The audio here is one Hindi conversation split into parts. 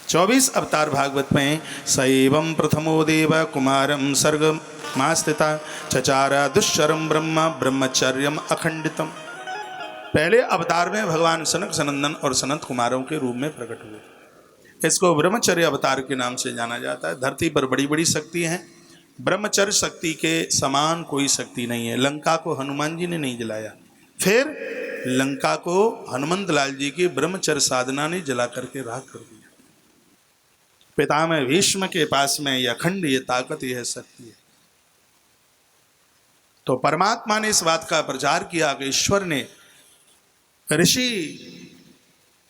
24 अवतार भागवत में सैवं प्रथमो देव कुमारम सर्ग मास्थिता चचारा दुष्चरम ब्रह्म ब्रह्मचर्यम अखंडितम। पहले अवतार में भगवान सनक सनंदन और सनत कुमारों के रूप में प्रकट हुए। इसको ब्रह्मचर्य अवतार के नाम से जाना जाता है। धरती पर बड़ी बड़ी शक्ति हैं, ब्रह्मचर्य शक्ति के समान कोई शक्ति नहीं है। लंका को हनुमान जी ने नहीं जलाया, फिर लंका को हनुमंत लाल जी की ब्रह्मचर्य साधना ने जला करके राख कर दिया। पितामह भीष्म के पास में यह अखंड, ये ताकत, यह शक्ति है। तो परमात्मा ने इस बात का प्रचार किया कि ईश्वर ने ऋषि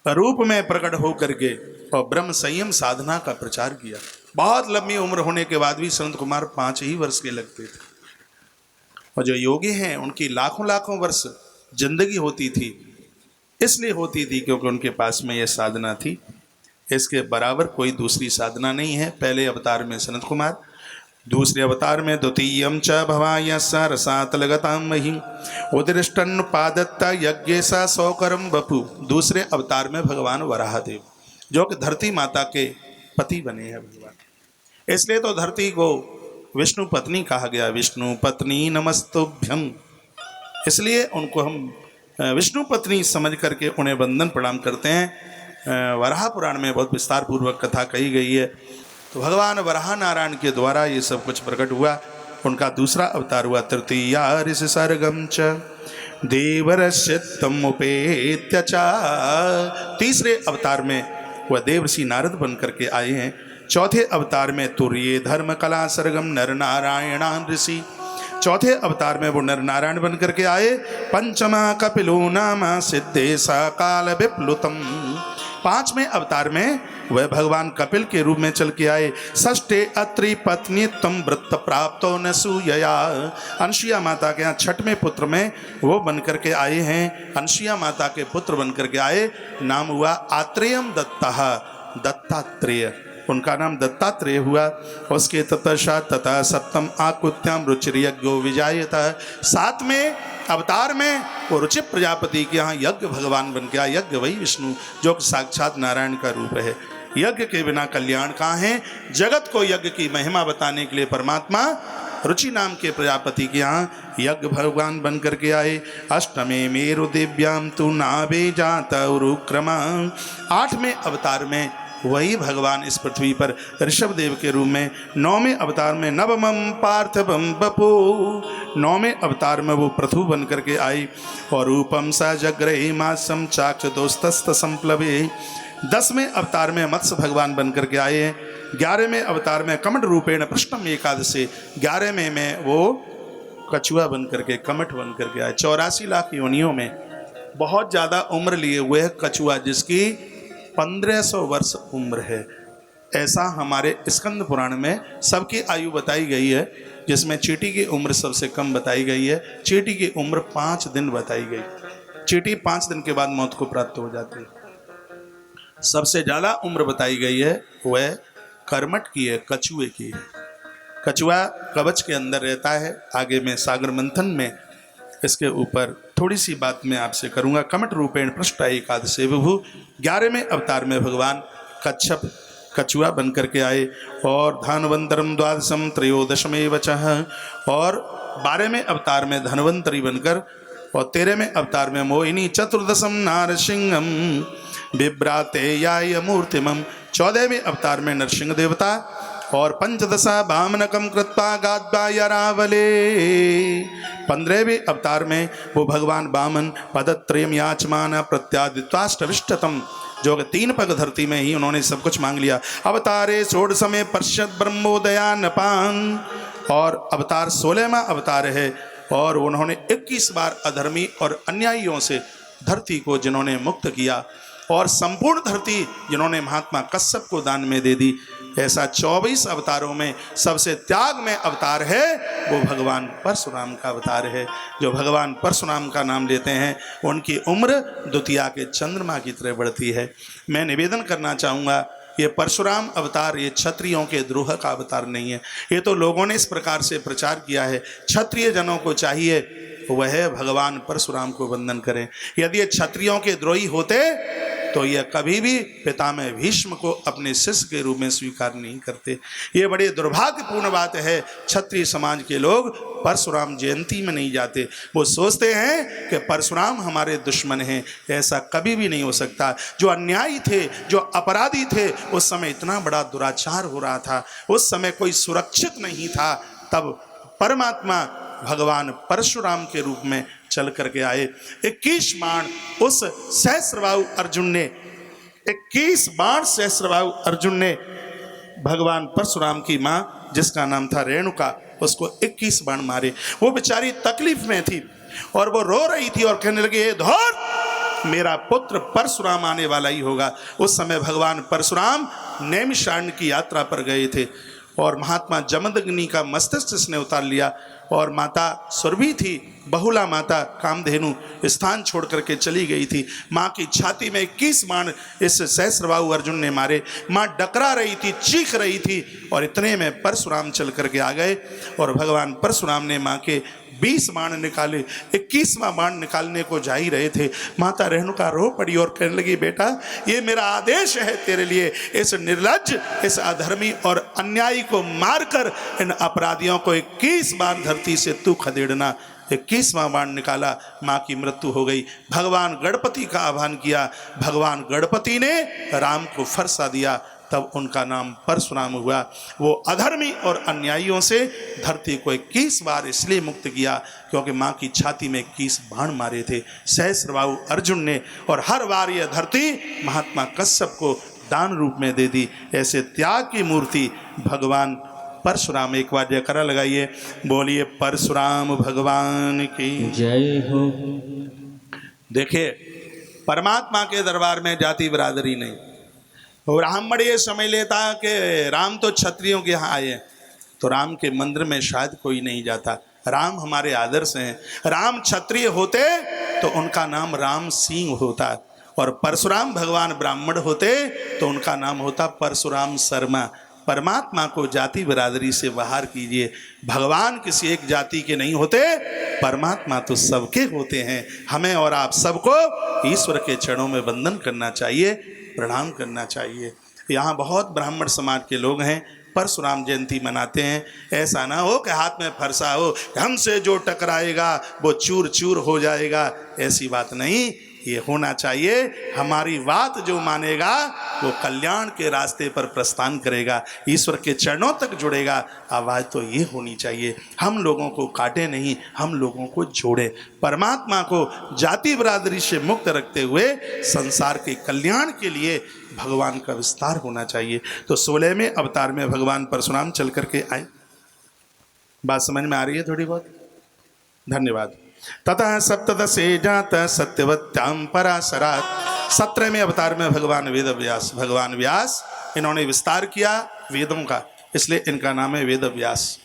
रूप में प्रकट होकर के और ब्रह्म संयम साधना का प्रचार किया। बहुत लंबी उम्र होने के बाद भी संत कुमार 5 ही वर्ष के लगते थे, और जो योगी हैं उनकी लाखों लाखों वर्ष जिंदगी होती थी। इसलिए होती थी क्योंकि उनके पास में यह साधना थी। इसके बराबर कोई दूसरी साधना नहीं है। पहले अवतार में सनत कुमार, दूसरे अवतार में द्वितीयम च भवाय स रसातलगतां मही उदृष्टन पादत्ता यज्ञ सा सौकरम बपु। दूसरे अवतार में भगवान वराहदेव, जो कि धरती माता के पति बने हैं भगवान। इसलिए तो धरती को विष्णु पत्नी कहा गया, विष्णु पत्नी नमस्तुभ्यम। इसलिए उनको हम विष्णु पत्नी समझ करके उन्हें वंदन प्रणाम करते हैं। वराह पुराण में बहुत विस्तार पूर्वक कथा कही गई है। तो भगवान वराह नारायण के द्वारा ये सब कुछ प्रकट हुआ। उनका दूसरा अवतार हुआ तृतीया ऋषि सर्गम च देवरस्य तमुपेत्य च। तीसरे अवतार में वह देवर्षि नारद बन करके आए हैं। चौथे अवतार में तुर्ये धर्म कला सर्गम नर नारायणान ऋषि। चौथे अवतार में वो नर नारायण बन करके आए। पंचमा कपिलो नाम सिद्धे सा काल विप्लुतम। पांचवें अवतार में वह भगवान कपिल के रूप में चल के आए। षष्ठे अत्रि पत्नी तम वृत्त प्राप्तो न सूयया। अनसुया माता के यहाँ छठवें पुत्र में वो बन करके आए हैं। अनसुया माता के पुत्र बन करके आए। नाम हुआ आत्रेयम दत्तः, दत्तात्रेय, उनका नाम दत्तात्रेय हुआ। उसके ततः तथा सप्तम आकुत्याम रुचिर्यज्ञो विजायतः। सातवें अवतार में वो रुचि प्रजापति के यहाँ यज्ञ भगवान बन गया। यज्ञ वही विष्णु जो कि साक्षात नारायण का रूप है। यज्ञ के बिना कल्याण कहाँ है। जगत को यज्ञ की महिमा बताने के लिए परमात्मा रुचि नाम के प्रजापति के यहाँ यज्ञ भगवान बन करके आए। अष्टमे मेरु दिव्याम तु नाभे जाता उरुक्रमा। आठवें अवतार में वही भगवान इस पृथ्वी पर ऋषभ देव के रूप में। नौवें अवतार में नवमम पार्थवम बपू। नौवें अवतार में वो पृथु बन करके आई। और रूपम सा जग्रही मासम चाक्ष दोस्तस्त संप्लवे। 10वें अवतार में मत्स्य भगवान बन करके आए हैं। 11वें अवतार में कमठ रूपेण पृष्ठम एकादशे। 11वें में वो कछुआ बन करके, कमठ बन करके आए। 84 लाख योनियों में बहुत ज़्यादा उम्र लिए हुए है कछुआ, जिसकी 1500 वर्ष उम्र है। ऐसा हमारे स्कंद पुराण में सबकी आयु बताई गई है, जिसमें चींटी की उम्र सबसे कम बताई गई है। चींटी की उम्र 5 दिन बताई गई। चींटी 5 दिन के बाद मौत को प्राप्त हो जाती है। सबसे ज़्यादा उम्र बताई गई है वह कर्मठ की है, कछुए की है। कछुआ कवच के अंदर रहता है। आगे में सागर मंथन में इसके ऊपर थोड़ी सी बात मैं आपसे करूंगा। कमठ रूपेण पृष्ठ एकादशे विभु। 11वें अवतार में भगवान कच्छप, कछुआ बन करके आए। और धनवंतरम द्वादशम त्रयोदशमे वचः। और 12वें अवतार में धनवंतरी बनकर, और 13वें अवतार में मोहिनी, चतुर्दशम नारसिंहम बिभ्राते याय मूर्तिमम। 14वें अवतार में नरसिंह देवता। और पंचदशा वामनकम कृत्वा गाद्वाय रावले। 15वें अवतार में वो भगवान वामन पदत्रयम याचमान प्रत्यादित्वाष्टविष्टतम, जो कि 3 पग धरती में ही उन्होंने सब कुछ मांग लिया। अवतारे षोडशमे पर्षद ब्रह्मोदया नपान। और अवतार 16वां अवतार है। और उन्होंने 21 बार अधर्मी और अन्यायियों से धरती को जिन्होंने मुक्त किया, और संपूर्ण धरती जिन्होंने महात्मा कश्यप को दान में दे दी। ऐसा 24 अवतारों में सबसे त्याग में अवतार है वो भगवान परशुराम का अवतार है। जो भगवान परशुराम का नाम लेते हैं उनकी उम्र द्वितीया के चंद्रमा की तरह बढ़ती है। मैं निवेदन करना चाहूँगा, ये परशुराम अवतार ये क्षत्रियों के द्रोह का अवतार नहीं है। ये तो लोगों ने इस प्रकार से प्रचार किया है। क्षत्रिय जनों को चाहिए वह भगवान परशुराम को वंदन करें। यदि ये क्षत्रियों के द्रोही होते तो यह कभी भी पितामह भीष्म को अपने शिष्य के रूप में स्वीकार नहीं करते। ये बड़ी दुर्भाग्यपूर्ण बात है। क्षत्रिय समाज के लोग परशुराम जयंती में नहीं जाते। वो सोचते हैं कि परशुराम हमारे दुश्मन हैं। ऐसा कभी भी नहीं हो सकता। जो अन्यायी थे, जो अपराधी थे, उस समय इतना बड़ा दुराचार हो रहा था, उस समय कोई सुरक्षित नहीं था। तब परमात्मा भगवान परशुराम के रूप में चल करके आए। 21 बाण उस सहस्त्रबाहु अर्जुन ने, 21 बाण सहस्त्रबाहु अर्जुन ने भगवान परशुराम की मां, जिसका नाम था रेणुका, उसको 21 बाण मारे। वो बेचारी तकलीफ में थी और वो रो रही थी और कहने लगी, हे धौर, मेरा पुत्र परशुराम आने वाला ही होगा। उस समय भगवान परशुराम नैमिषारण्य की यात्रा पर गए थे और महात्मा जमदग्नि का मस्तिष्क इसने उतार लिया। और माता सुरभि थी, बहुला माता कामधेनु स्थान छोड़ करके चली गई थी। माँ की छाती में 21 बाण इस सहस्त्रबाहु अर्जुन ने मारे। माँ डकरा रही थी, चीख रही थी और इतने में परशुराम चल करके आ गए और भगवान परशुराम ने माँ के 20 बाण निकाले। 21वां बाण निकालने को जा ही रहे थे। माता रेणुका रो पड़ी और कहने लगी, बेटा, ये मेरा आदेश है तेरे लिए, इस निर्लज्ज, इस अधर्मी और अन्यायी को मारकर इन अपराधियों को 21 बार धरती से तू खदेड़ना। 21वां बाण निकाला, माँ की मृत्यु हो गई। भगवान गणपति का आह्वान किया, भगवान गणपति ने राम को फरसा दिया, तब उनका नाम परशुराम हुआ। वो अधर्मी और अन्यायियों से धरती को 21 बार इसलिए मुक्त किया क्योंकि माँ की छाती में 21 बाण मारे थे सहस्त्रबाहु अर्जुन ने, और हर बार यह धरती महात्मा कश्यप को दान रूप में दे दी। ऐसे त्याग की मूर्ति भगवान परशुराम। एक बार जयकारा लगाइए, बोलिए परशुराम भगवान की जय हो। देखिए, परमात्मा के दरबार में जाति बिरादरी नहीं। ब्राह्मण ये समझ लेता कि राम तो क्षत्रियों के यहाँ आए हैं, तो राम के मंदिर में शायद कोई नहीं जाता। राम हमारे आदर्श हैं। राम क्षत्रिय होते तो उनका नाम राम सिंह होता, और परशुराम भगवान ब्राह्मण होते तो उनका नाम होता परशुराम शर्मा। परमात्मा को जाति बिरादरी से बाहर कीजिए। भगवान किसी एक जाति के नहीं होते, परमात्मा तो सबके होते हैं। हमें और आप सबको ईश्वर के चरणों में वंदन करना चाहिए, प्रणाम करना चाहिए। यहाँ बहुत ब्राह्मण समाज के लोग हैं, परशुराम जयंती मनाते हैं। ऐसा ना हो कि हाथ में फरसा हो, हमसे जो टकराएगा वो चूर चूर हो जाएगा, ऐसी बात नहीं। ये होना चाहिए, हमारी बात जो मानेगा वो कल्याण के रास्ते पर प्रस्थान करेगा, ईश्वर के चरणों तक जुड़ेगा। आवाज़ तो ये होनी चाहिए, हम लोगों को काटे नहीं, हम लोगों को जोड़े। परमात्मा को जाति बिरादरी से मुक्त रखते हुए संसार के कल्याण के लिए भगवान का विस्तार होना चाहिए। तो 16वें अवतार में भगवान परशुराम चल करके आए। बात समझ में आ रही है थोड़ी बहुत? धन्यवाद। ततः सप्तदशे जात सत्यवत्याम पराशरात्। 17वें अवतार में भगवान वेद व्यास, भगवान व्यास, इन्होंने विस्तार किया वेदों का, इसलिए इनका नाम है वेद व्यास।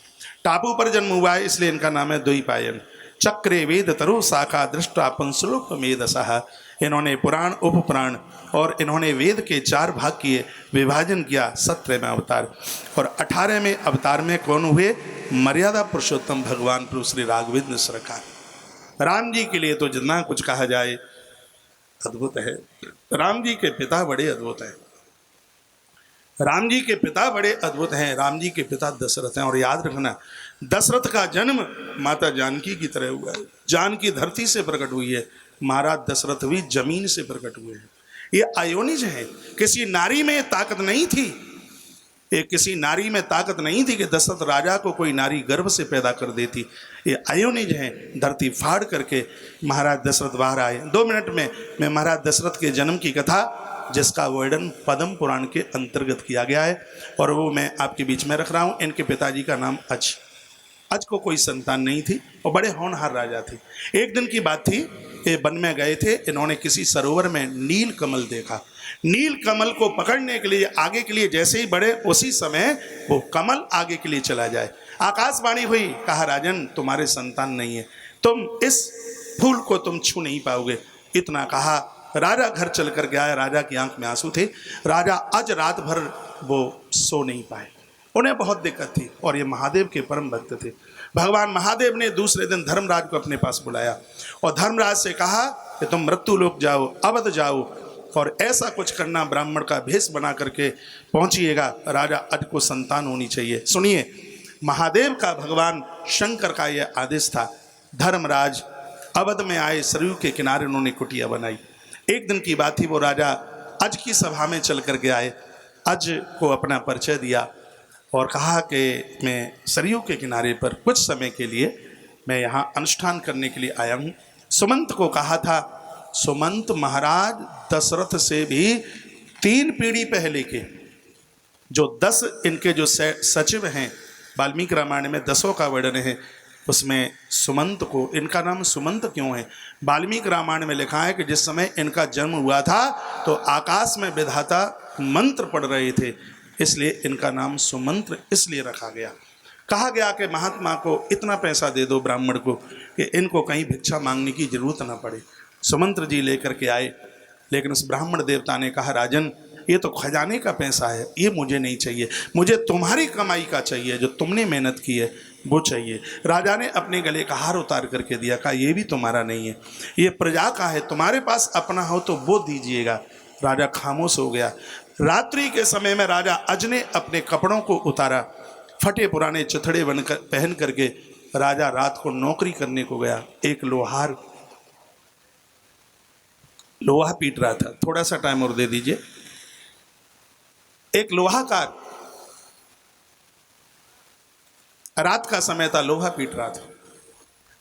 टापू पर जन्म हुआ है, इसलिए इनका नाम है द्वैपायन। चक्रे वेद तरु शाखा दृष्टा पुंसलुप मेदसः। इन्होंने पुराण, उपपुराण और इन्होंने वेद के 4 भाग किए, विभाजन किया। 17वें अवतार। और 18वें अवतार में कौन हुए? मर्यादा पुरुषोत्तम भगवान प्रभु श्री राघवेंद्र सरकार। राम जी के लिए तो जितना कुछ कहा जाए अद्भुत है। राम जी के पिता बड़े अद्भुत हैं। राम जी के पिता बड़े अद्भुत हैं। राम जी के पिता दशरथ हैं। और याद रखना, दशरथ का जन्म माता जानकी की तरह हुआ है। जानकी धरती से प्रकट हुई है, महाराज दशरथ भी जमीन से प्रकट हुए हैं। ये अयोनिज हैं। किसी नारी में ताकत नहीं थी, ये किसी नारी में ताकत नहीं थी कि दशरथ राजा को कोई नारी गर्भ से पैदा कर देती। ये अयोनिज हैं। धरती फाड़ करके महाराज दशरथ बाहर आए। 2 मिनट में मैं महाराज दशरथ के जन्म की कथा, जिसका वर्णन पद्म पुराण के अंतर्गत किया गया है, और वो मैं आपके बीच में रख रहा हूँ। इनके पिताजी का नाम अज। अज को कोई संतान नहीं थी और बड़े होनहार राजा थे। एक दिन की बात थी, ये वन में गए थे। इन्होंने किसी सरोवर में नील कमल देखा। नील कमल को पकड़ने के लिए आगे के लिए जैसे ही बढ़े, उसी समय वो कमल आगे के लिए चला जाए। आकाशवाणी हुई, कहा राजन तुम्हारे संतान नहीं है, तुम इस फूल को तुम छू नहीं पाओगे। इतना कहा, राजा घर चल कर गया। राजा की आंख में आंसू थे। राजा आज रात भर वो सो नहीं पाए, उन्हें बहुत दिक्कत थी। और ये महादेव के परम भक्त थे। भगवान महादेव ने दूसरे दिन धर्मराज को अपने पास बुलाया और धर्मराज से कहा कि तुम मृत्यु लोक जाओ, अवध जाओ, और ऐसा कुछ करना, ब्राह्मण का भेष बना करके पहुंचिएगा। राजा अज को संतान होनी चाहिए। सुनिए, महादेव का, भगवान शंकर का यह आदेश था। धर्मराज अवध में आए, सरयू के किनारे उन्होंने कुटिया बनाई। एक दिन की बात थी, वो राजा अज की सभा में चल कर के आए। अज को अपना परिचय दिया और कहा कि मैं सरयू के किनारे पर कुछ समय के लिए मैं यहाँ अनुष्ठान करने के लिए आया हूँ। सुमंत को कहा था। सुमंत महाराज दशरथ से भी 3 पीढ़ी पहले के, जो 10 इनके जो सचिव हैं, वाल्मीकि रामायण में 10 का वर्णन है, उसमें सुमंत को, इनका नाम सुमंत क्यों है? वाल्मीकि रामायण में लिखा है कि जिस समय इनका जन्म हुआ था तो आकाश में विधाता मंत्र पढ़ रहे थे, इसलिए इनका नाम सुमंत्र इसलिए रखा गया। कहा गया कि महात्मा को इतना पैसा दे दो ब्राह्मण को कि इनको कहीं भिक्षा मांगने की जरूरत ना पड़े। सुमंत्र जी लेकर के आए, लेकिन उस ब्राह्मण देवता ने कहा, राजन ये तो खजाने का पैसा है, ये मुझे नहीं चाहिए, मुझे तुम्हारी कमाई का चाहिए, जो तुमने मेहनत की है वो चाहिए। राजा ने अपने गले का हार उतार करके दिया, कहा ये भी तुम्हारा नहीं है, ये प्रजा का है, तुम्हारे पास अपना हो तो वो दीजिएगा। राजा खामोश हो गया। रात्रि के समय में राजा अज ने अपने कपड़ों को उतारा, फटे पुराने चथड़े बनकर पहन करके राजा रात को नौकरी करने को गया। एक लोहार लोहा पीट रहा था, थोड़ा सा टाइम और दे दीजिए। एक लोहाकार, रात का समय था, लोहा पीट रहा था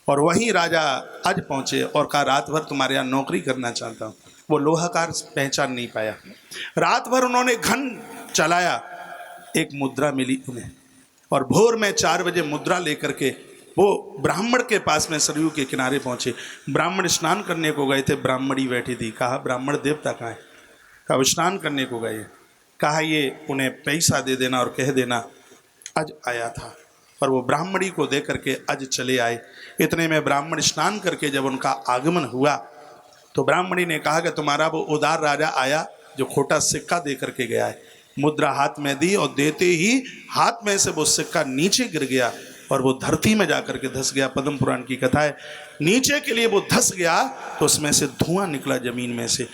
और वहीं राजा आज पहुंचे और कहा, रात भर तुम्हारे यहाँ नौकरी करना चाहता हूं। वो लोहाकार पहचान नहीं पाया। रात भर उन्होंने घन चलाया, एक मुद्रा मिली उन्हें और भोर में 4 बजे मुद्रा लेकर के वो ब्राह्मण के पास में सरयू के किनारे पहुंचे। ब्राह्मण स्नान करने को गए थे, ब्राह्मणी बैठी थी। कहा, ब्राह्मण देवता कहाँ है? कहा, वो स्नान करने को गए। कहा, ये उन्हें पैसा दे देना और कह देना अज आया था। और वो ब्राह्मणी को दे करके अज चले आए। इतने में ब्राह्मण स्नान करके जब उनका आगमन हुआ तो ब्राह्मणी ने कहा कि तुम्हारा वो उदार राजा आया जो खोटा सिक्का दे करके गया है। मुद्रा हाथ में दी और देते ही हाथ में से वो सिक्का नीचे गिर गया और वो धरती में जाकर के धस गया। पद्म पुराण की कथा है। नीचे के लिए वो धस गया तो उसमें से धुआं निकला जमीन में से।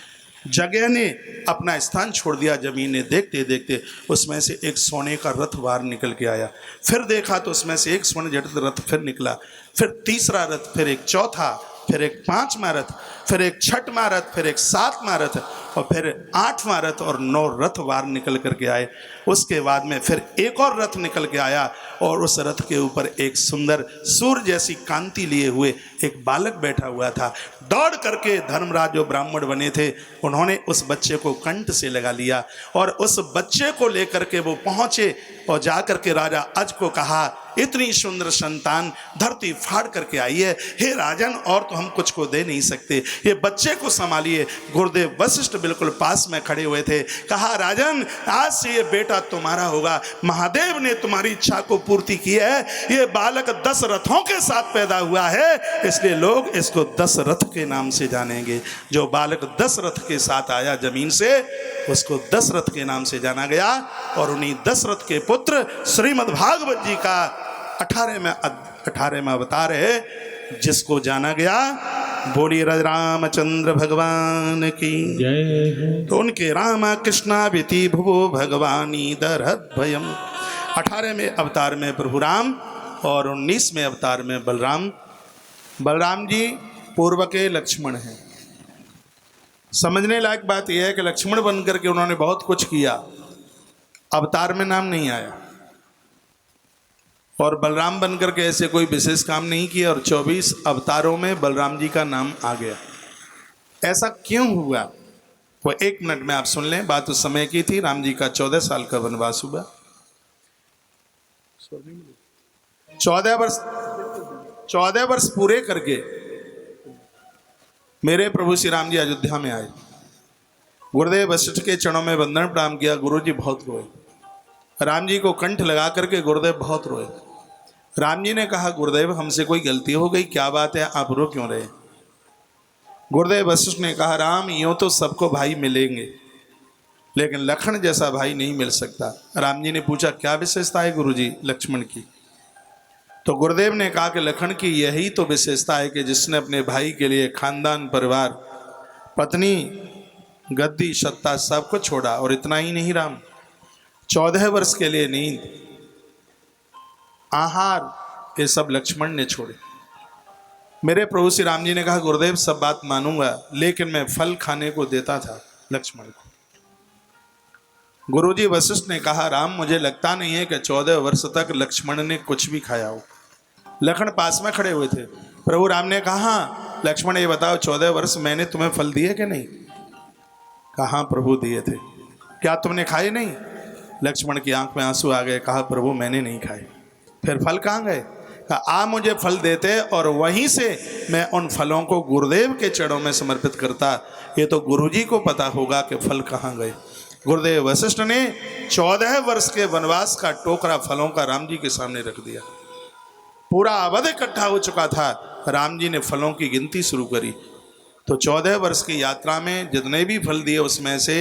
जगह ने अपना स्थान छोड़ दिया। जमीन ने देखते देखते उसमें से एक सोने का रथ बाहर निकल के आया। फिर देखा तो उसमें से एक स्वर्ण जटित रथ फिर निकला, फिर तीसरा रथ, फिर एक चौथा, फिर एक 5वां रथ, फिर एक 6वां रथ, फिर एक 7वां रथ और फिर 8वां रथ और 9 रथ बाहर निकल करके आए। उसके बाद में फिर एक और रथ निकल के आया और उस रथ के ऊपर एक सुंदर सूर्य जैसी कांति लिए हुए एक बालक बैठा हुआ था। दौड़ करके धर्मराज जो ब्राह्मण बने थे उन्होंने उस बच्चे को कंठ से लगा लिया और उस बच्चे को लेकर के वो पहुंचे और जाकर के राजा अज को कहा, इतनी सुंदर संतान धरती फाड़ करके आई है, हे राजन और तो हम कुछ को दे नहीं सकते, ये बच्चे को संभालिए। गुरुदेव वशिष्ठ बिल्कुल पास में खड़े हुए थे। कहा, राजन आज से ये बेटा तुम्हारा होगा, महादेव ने तुम्हारी इच्छा को पूर्ति की है। ये बालक 10 रथों के साथ पैदा हुआ है, इसलिए लोग इसको 10 रथ के नाम से जानेंगे। जो बालक 10 रथ के साथ आया जमीन से, उसको 10 रथ के नाम से जाना गया। और उन्हीं 10 रथ के पुत्र श्रीमद् भागवत जी का 18वां अवतार है जिसको जाना गया। बोली रामचंद्र भगवान की जय। तो उनके रामा कृष्णा विति भुवो भगवानी दरहद भयम। 18वें अवतार में प्रभु राम और 19वें अवतार में बलराम। बलराम जी पूर्व के लक्ष्मण हैं। समझने लायक बात यह है कि लक्ष्मण बनकर के उन्होंने बहुत कुछ किया, अवतार में नाम नहीं आया। और बलराम बनकर के ऐसे कोई विशेष काम नहीं किया और 24 अवतारों में बलराम जी का नाम आ गया। ऐसा क्यों हुआ वो 1 मिनट में आप सुन लें। बात उस समय की थी, राम जी का 14 साल का वनवास हुआ। 14 वर्ष पूरे करके मेरे प्रभु श्री राम जी अयोध्या में आए। गुरुदेव वशिष्ठ के चरणों में वंदन प्रणाम किया। गुरु जी बहुत रोए। राम जी को कंठ लगा करके गुरुदेव बहुत रोए। राम जी ने कहा, गुरुदेव हमसे कोई गलती हो गई, क्या बात है, आप रो क्यों रहे? गुरुदेव वशिष्ठ ने कहा, राम यूं तो सबको भाई मिलेंगे लेकिन लखन जैसा भाई नहीं मिल सकता। राम जी ने पूछा, क्या विशेषता है गुरु जी लक्ष्मण की? तो गुरुदेव ने कहा कि लखन की यही तो विशेषता है कि जिसने अपने भाई के लिए खानदान, परिवार, पत्नी गद्दी सत्ता सब कुछ छोड़ा। और इतना ही नहीं राम, 14 वर्ष के लिए नींद, आहार, ये सब लक्ष्मण ने छोड़े। मेरे प्रभु श्री राम जी ने कहा गुरुदेव सब बात मानूंगा, लेकिन मैं फल खाने को देता था लक्ष्मण को। गुरुजी वशिष्ठ ने कहा राम मुझे लगता नहीं है कि 14 वर्ष तक लक्ष्मण ने कुछ भी खाया हो। लखन पास में खड़े हुए थे। प्रभु राम ने कहा लक्ष्मण ये बताओ 14 वर्ष मैंने तुम्हें फल दिए कि नहीं? कहा प्रभु दिए थे। क्या तुमने खाए नहीं? लक्ष्मण की आंख में आंसू आ गए। कहा प्रभु मैंने नहीं खाए। फिर फल कहाँ गए? कहा मुझे फल देते और वहीं से मैं उन फलों को गुरुदेव के चरणों में समर्पित करता। ये तो गुरुजी को पता होगा कि फल कहाँ गए। गुरुदेव वशिष्ठ ने 14 वर्ष के वनवास का टोकरा फलों का राम जी के सामने रख दिया। पूरा अवध इकट्ठा हो चुका था। राम जी ने फलों की गिनती शुरू करी तो 14 वर्ष की यात्रा में जितने भी फल दिए उसमें से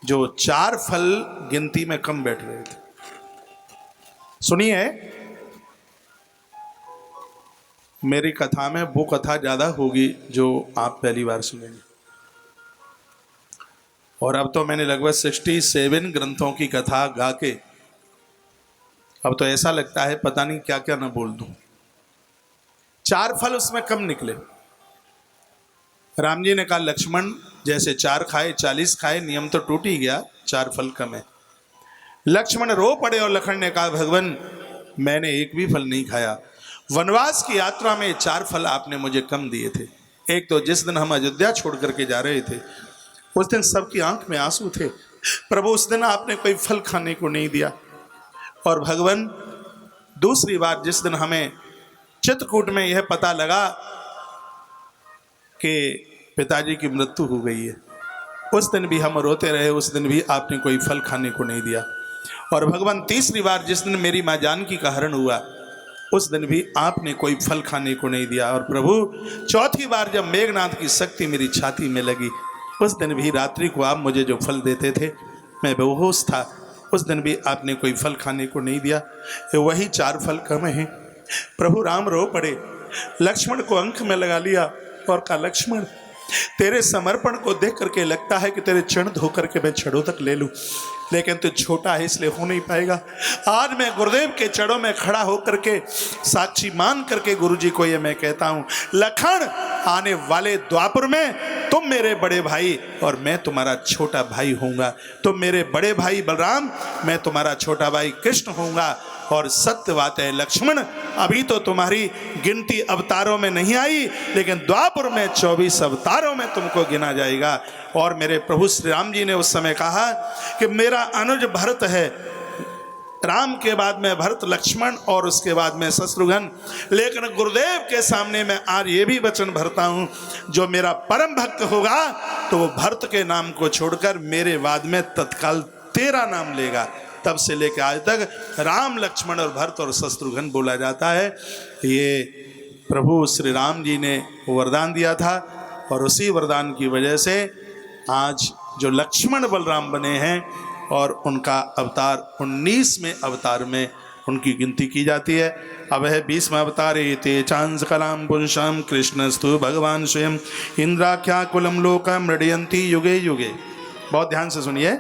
जो 4 फल गिनती में कम बैठ रहे थे। सुनिए, मेरी कथा में वो कथा ज्यादा होगी जो आप पहली बार सुनेंगे। और अब तो मैंने लगभग 67 ग्रंथों की कथा गा के अब तो ऐसा लगता है पता नहीं क्या क्या ना बोल दूं। 4 फल उसमें कम निकले। राम जी ने कहा लक्ष्मण जैसे 4 खाए 40 खाए, नियम तो टूट ही गया, 4 फल कम है। लक्ष्मण रो पड़े और लखन ने कहा भगवान मैंने एक भी फल नहीं खाया। वनवास की यात्रा में 4 फल आपने मुझे कम दिए थे। एक तो जिस दिन हम अयोध्या छोड़ करके जा रहे थे उस दिन सबकी आंख में आंसू थे। प्रभु उस दिन आपने कोई फल खाने को नहीं दिया। और भगवान दूसरी बार जिस दिन हमें चित्रकूट में यह पता लगा कि पिताजी की मृत्यु हो गई है, उस दिन भी हम रोते रहे, उस दिन भी आपने कोई फल खाने को नहीं दिया। और भगवान तीसरी बार जिस दिन मेरी माँ जानकी का हरण हुआ उस दिन भी आपने कोई फल खाने को नहीं दिया। और प्रभु चौथी बार जब मेघनाथ की शक्ति मेरी छाती में लगी उस दिन भी रात्रि को आप मुझे जो फल देते थे मैं बेहोश था, उस दिन भी आपने कोई फल खाने को नहीं दिया। वही 4 फल कम हैं। प्रभु राम रो पड़े, लक्ष्मण को अंक में लगा लिया और कहा लक्ष्मण तेरे समर्पण को देख करके लगता है कि तेरे चरण धो करके मैं छड़ों तक ले लूं, लेकिन तू छोटा है इसलिए हो नहीं पाएगा। आज मैं गुरुदेव के चरणों में खड़ा होकर के साक्षी मान करके गुरुजी को ये मैं कहता हूं लखन आने वाले द्वापर में तुम मेरे बड़े भाई और मैं तुम्हारा छोटा भाई होऊंगा। तुम मेरे बड़े भाई बलराम, मैं तुम्हारा छोटा भाई कृष्ण होऊंगा। और सत्य बात है लक्ष्मण अभी तो तुम्हारी गिनती अवतारों में नहीं आई, लेकिन द्वापर में 24 अवतारों में तुमको गिना जाएगा। और मेरे प्रभु श्री राम जी ने उस समय कहा कि मेरा अनुज भरत है, राम के बाद में भरत लक्ष्मण और उसके बाद में शत्रुघ्न, लेकिन गुरुदेव के सामने मैं आज ये भी वचन भरता हूँ जो मेरा परम भक्त होगा तो वो भरत के नाम को छोड़कर मेरे बाद में तत्काल तेरा नाम लेगा। तब से लेकर आज तक राम लक्ष्मण और भरत और शत्रुघ्न बोला जाता है। ये प्रभु श्री राम जी ने वरदान दिया था और उसी वरदान की वजह से आज जो लक्ष्मण बलराम बने हैं और उनका अवतार 19वें अवतार में उनकी गिनती की जाती है। अब है 20वां अवतार ते चांस कलाम पुंसाम कृष्णस्तु भगवान स्वयं इंद्राख्या कुलम लोका मृडयंती युगे युगे। बहुत ध्यान से सुनिए,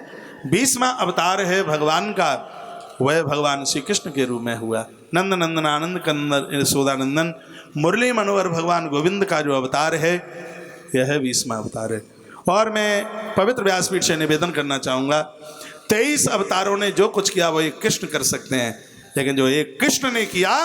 20वां अवतार है भगवान का, वह भगवान श्री कृष्ण के रूप में हुआ। नंद नंदन आनंद कंदन यशोदानंदन मुरली मनोहर भगवान गोविंद का जो अवतार है यह है 20वां अवतार है। और मैं पवित्र व्यासपीठ से निवेदन करना चाहूँगा 23 अवतारों ने जो कुछ किया वो एक कृष्ण कर सकते हैं, लेकिन जो एक कृष्ण ने किया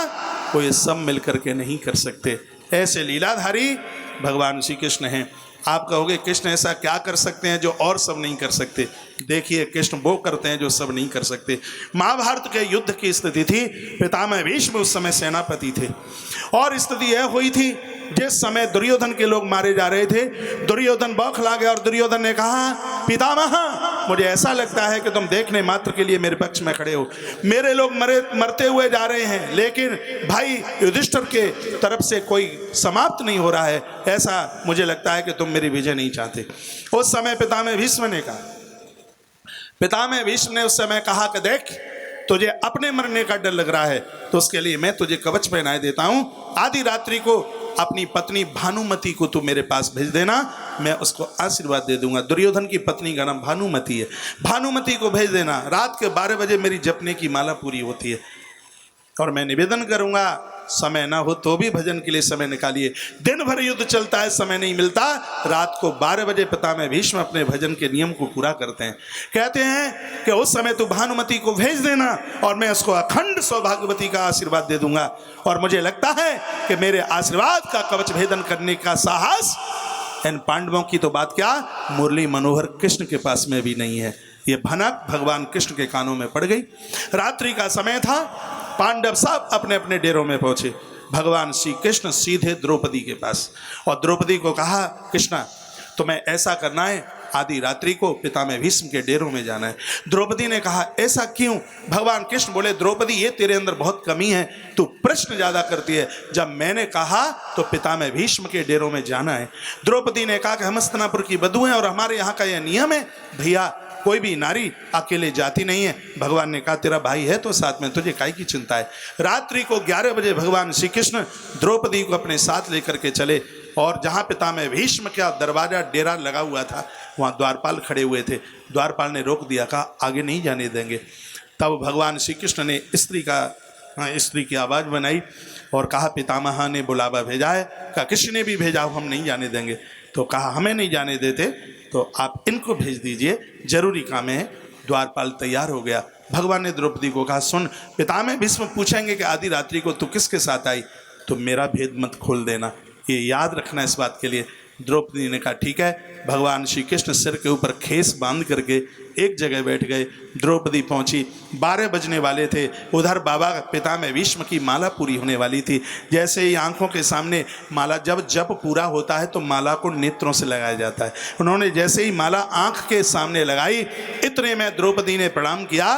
वो ये सब मिल करके नहीं कर सकते। ऐसे लीलाधारी भगवान श्री कृष्ण हैं। आप कहोगे कृष्ण ऐसा क्या कर सकते हैं जो और सब नहीं कर सकते? देखिए कृष्ण वो करते हैं जो सब नहीं कर सकते। महाभारत के युद्ध की स्थिति थी, पितामह भीष्म उस समय सेनापति थे और स्थिति यह हुई थी जिस समय दुर्योधन के लोग मारे जा रहे थे, दुर्योधन बौखला गया और दुर्योधन ने कहा पितामह मुझे ऐसा लगता है कि तुम देखने मात्र के लिए मेरे पक्ष में खड़े हो, मेरे लोग मरते हुए जा रहे हैं लेकिन भाई युधिष्ठिर के तरफ से कोई समाप्त नहीं हो रहा है, ऐसा मुझे लगता है कि तुम मेरी विजय नहीं चाहते। उस समय पितामह भीष्म ने कहा, पितामह भीष्म ने उस समय कहा कि देख तुझे अपने मरने का डर लग रहा है तो उसके लिए मैं तुझे कवच पहनाए देता हूं, आधी रात्रि को अपनी पत्नी भानुमति को तू मेरे पास भेज देना, मैं उसको आशीर्वाद दे दूंगा। दुर्योधन की पत्नी का नाम भानुमति है। भानुमति को भेज देना, रात के 12 बजे मेरी जपने की माला पूरी होती है और मैं निवेदन करूंगा, समय ना हो तो भी भजन के लिए समय निकालिए। दिन भर युद्ध चलता है, समय नहीं मिलता, रात को 12 बजे पितामह भीष्म अपने भजन के नियम को पूरा करते हैं। कहते हैं कि उस समय तू भानुमति को भेज देना और मैं उसको अखंड सौभाग्यवती का आशीर्वाद दे दूंगा। और मुझे लगता है कि मेरे आशीर्वाद का कवच भेदन करने का साहस इन पांडवों की तो बात क्या, मुरली मनोहर कृष्ण के पास में भी नहीं है। ये भनक भगवान कृष्ण के कानों में पड़ गई। रात्रि का समय था, पांडव सब अपने अपने डेरों में पहुंचे। भगवान श्री कृष्ण सीधे द्रौपदी के पास और द्रौपदी को कहा, कृष्णा तुम्हें ऐसा करना है, आधी रात्रि को पितामह भीष्म के डेरों में जाना है। द्रौपदी ने कहा, ऐसा क्यों? भगवान कृष्ण बोले, द्रौपदी ये तेरे अंदर बहुत कमी है, तू प्रश्न ज्यादा करती है। जब मैंने कहा तो पितामह भीष्म के डेरों में जाना है। द्रौपदी ने कहा कि हम हस्तिनापुर की बधू हैं और हमारे यहाँ का यह नियम है, भैया कोई भी नारी अकेले जाती नहीं है। भगवान ने कहा, तेरा भाई है तो साथ में, तुझे काहे की चिंता है। रात्रि को 11 बजे भगवान श्री कृष्ण द्रौपदी को अपने साथ लेकर के चले और जहाँ पितामह भीष्म का दरवाजा डेरा लगा हुआ था वहाँ द्वारपाल खड़े हुए थे। द्वारपाल ने रोक दिया, कहा आगे नहीं जाने देंगे। तब भगवान श्री कृष्ण ने स्त्री की आवाज़ बनाई और कहा, पितामह ने बुलावा भेजा है। कहा किसी ने भी भेजा हो, हम नहीं जाने देंगे। तो कहा हमें नहीं जाने देते तो आप इनको भेज दीजिए, जरूरी काम है। द्वारपाल तैयार हो गया। भगवान ने द्रौपदी को कहा, सुन, पितामह भीष्म पूछेंगे कि आधी रात्रि को तू किसके साथ आई, तो मेरा भेद मत खोल देना, ये याद रखना इस बात के लिए। द्रौपदी ने कहा ठीक है। भगवान श्री कृष्ण सिर के ऊपर खेस बांध करके एक जगह बैठ गए। द्रौपदी पहुंची, 12 बजने वाले थे। उधर बाबा पितामह भीष्म की माला पूरी होने वाली थी। जैसे ही आंखों के सामने माला, जब जप पूरा होता है तो माला को नेत्रों से लगाया जाता है। उन्होंने जैसे ही माला आंख के सामने लगाई, इतने में द्रौपदी ने प्रणाम किया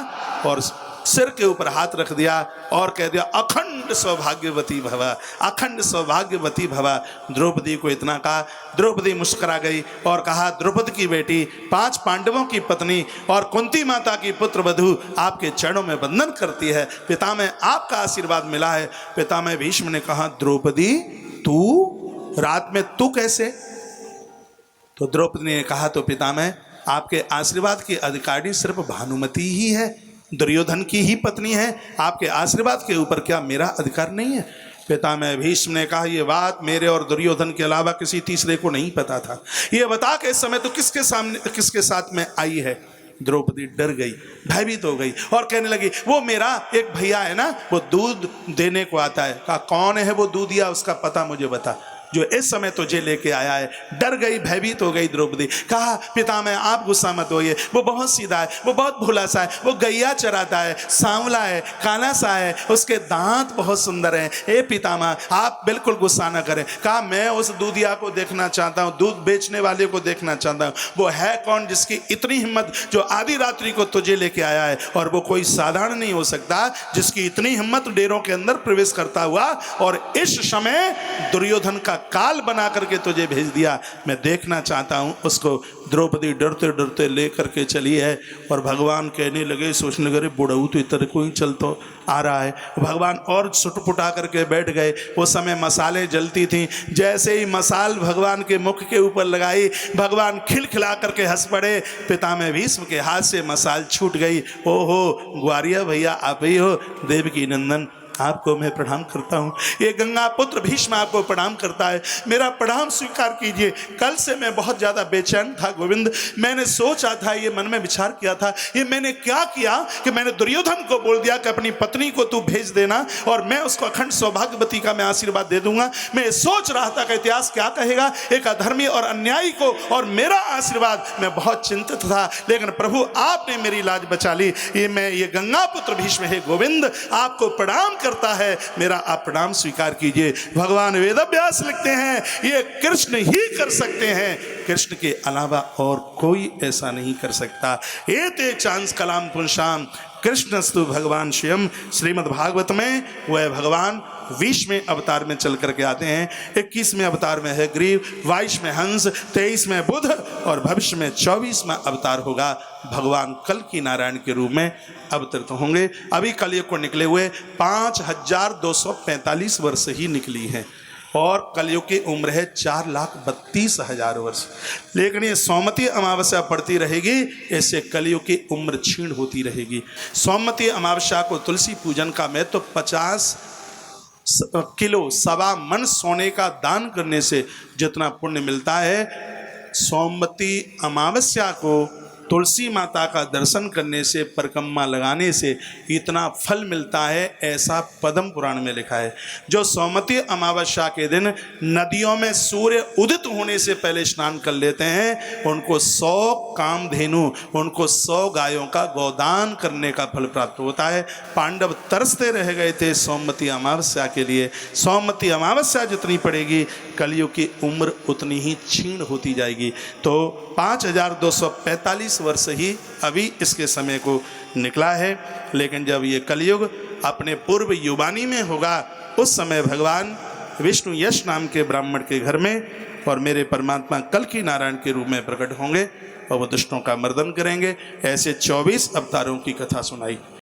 और सिर के ऊपर हाथ रख दिया और कह दिया, अखंड सौभाग्यवती भवा, अखंड सौभाग्यवती भवा। द्रौपदी को इतना कहा, द्रौपदी मुस्कुरा गई और कहा, द्रौपदी की बेटी, 5 पांडवों की पत्नी और कुंती माता की पुत्र वधू आपके चरणों में वंदन करती है, पितामह आपका आशीर्वाद मिला है। पितामह भीष्म ने कहा, द्रौपदी तू रात में तू कैसे? तो द्रौपदी ने कहा, तो पितामह आपके आशीर्वाद की अधिकारी सिर्फ भानुमति ही है, दुर्योधन की ही पत्नी है, आपके आशीर्वाद के ऊपर क्या मेरा अधिकार नहीं है? पितामह भीष्म ने कहा, ये बात मेरे और दुर्योधन के अलावा किसी तीसरे को नहीं पता था। ये बता के इस समय तो किसके साथ में आई है? द्रौपदी डर गई, भयभीत हो गई और कहने लगी, वो मेरा एक भैया है ना, वो दूध देने को आता है। कहा कौन है वो दूधिया, उसका पता मुझे बता, जो इस समय तुझे लेके आया है। डर गई, भयभीत हो गई द्रौपदी। कहा पितामह आप गुस्सा मत होइए, वो बहुत सीधा है, वो बहुत भोला सा है, वो गैया चराता है, सांवला है, काला सा है, उसके दांत बहुत सुंदर हैं। ए पितामह आप बिल्कुल गुस्सा ना करें। कहा मैं उस दूधिया को देखना चाहता हूँ, दूध बेचने वाले को देखना चाहता हूँ। वो है कौन जिसकी इतनी हिम्मत, जो आधी रात्रि को तुझे लेके आया है? और वो कोई साधारण नहीं हो सकता जिसकी इतनी हिम्मत डेरों के अंदर प्रवेश करता हुआ और इस समय दुर्योधन का काल बना करके तुझे भेज दिया, मैं देखना चाहता हूं उसको। द्रौपदी डरते डरते लेकर के चली है और भगवान कहने लगे, सोचने लगे बुढ़ऊ तो इतर कोई चल तो आ रहा है। भगवान और छुटपुटा करके बैठ गए। उस समय मसाले जलती थी, जैसे ही मसाल भगवान के मुख के ऊपर लगाई, भगवान खिलखिला करके हंस पड़े। पितामह भीष्म के हाथ से मसाल छूट गई। ओहो ग्वारिया भैया आप ही हो, देवकी नंदन आपको मैं प्रणाम करता हूँ। ये गंगा पुत्र भीष्म आपको प्रणाम करता है, मेरा प्रणाम स्वीकार कीजिए। कल से मैं बहुत ज़्यादा बेचैन था गोविंद, मैंने सोचा था, ये मन में विचार किया था, ये मैंने क्या किया कि मैंने दुर्योधन को बोल दिया कि अपनी पत्नी को तू भेज देना और मैं उसको अखंड सौभाग्यवती का मैं आशीर्वाद दे दूंगा। मैं सोच रहा था कि इतिहास क्या कहेगा, एक अधर्मी और अन्यायी को और मेरा आशीर्वाद। मैं बहुत चिंतित था, लेकिन प्रभु आपने मेरी लाज बचा ली। ये गंगा पुत्र भीष्म है गोविंद आपको प्रणाम करता है, मेरा आप प्रणाम स्वीकार कीजिए। भगवान वेदव्यास लिखते हैं, ये कृष्ण ही कर सकते हैं, कृष्ण के अलावा और कोई ऐसा नहीं कर सकता। एते चांस कलाम पुंसाम कृष्णस्तु भगवान स्वयं। श्रीमद् भागवत में वह भगवान 20वें अवतार में चल करके आते हैं। 21वें अवतार में है ग्रीव, 22 में हंस, 23 में बुध और भविष्य में 24वां अवतार होगा। भगवान कल की नारायण के रूप में अवतरित होंगे। अभी कलयुग को निकले हुए 5245 वर्ष ही निकली हैं। और कलयुग की उम्र है 4,32,000 वर्ष। लेकिन ये सौमती अमावस्या पड़ती रहेगी, ऐसे कलयुग की उम्र क्षीण होती रहेगी। सौमती अमावस्या को तुलसी पूजन का महत्व 50 किलो 1.25 मन सोने का दान करने से जितना पुण्य मिलता है, सौमती अमावस्या को तुलसी माता का दर्शन करने से, परिक्रमा लगाने से इतना फल मिलता है, ऐसा पद्म पुराण में लिखा है। जो सौमती अमावस्या के दिन नदियों में सूर्य उदित होने से पहले स्नान कर लेते हैं, उनको 100 कामधेनु, उनको 100 गायों का गोदान करने का फल प्राप्त होता है। पांडव तरसते रह गए थे सौमती अमावस्या के लिए। सौमती अमावस्या जितनी पड़ेगी, कलयुग की उम्र उतनी ही क्षीण होती जाएगी। तो 5245 वर्ष ही अभी इसके समय को निकला है। लेकिन जब ये कलयुग अपने पूर्व युवानी में होगा, उस समय भगवान विष्णु यश नाम के ब्राह्मण के घर में और मेरे परमात्मा कल्कि नारायण के रूप में प्रकट होंगे और वो दुष्टों का मर्दन करेंगे। ऐसे 24 अवतारों की कथा सुनाई।